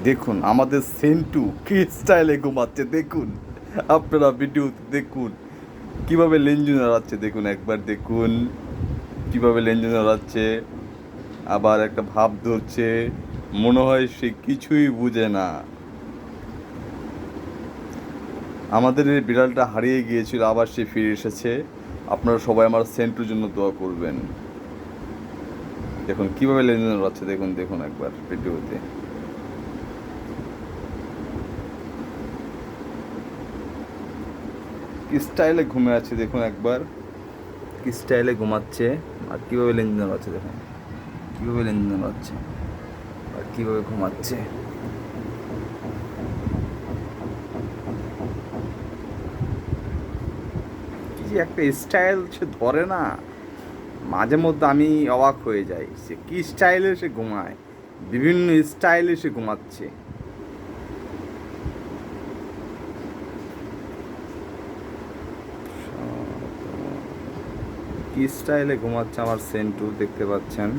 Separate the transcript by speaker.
Speaker 1: দেখুন আমাদের সেন্টু কি স্টাইলে ঘুমাচ্ছে দেখুন, আপনারা ভিডিওতে দেখুন কিভাবে লেঞ্জু নাড়াচ্ছে, দেখুন একবার দেখুন কিভাবে লেঞ্জু নাড়াচ্ছে, আবার একটা ভাব ধরছে, মনে হয় সে কিছুই বুঝে না। আমাদের এই বিড়ালটা হারিয়ে গিয়েছিল, আবার সে ফিরে এসেছে। আপনারা সবাই আমার সেন্টুর জন্য দোয়া করবেন। দেখুন কিভাবে লেনদেন নাড়াচ্ছে, দেখুন দেখুন একবার ভিডিওতে। কি স্টাইলে ঘুমে আছে দেখুন একবার, কি স্টাইলে ঘুমাচ্ছে, আর কীভাবে লেনদেন নাড়াচ্ছে দেখুন, কীভাবে লেনদেন নাড়াচ্ছে আর কীভাবে ঘুমাচ্ছে। কি যে একটা স্টাইল সে ধরে না, মাঝে মধ্যে আমি অবাক হয়ে যাই, সে কি স্টাইলে সে ঘুমায়, বিভিন্ন স্টাইলে সে ঘুমাচ্ছে। কি স্টাইলে ঘুমাচ্ছে আমার সেন্টু, দেখতে পাচ্ছেন।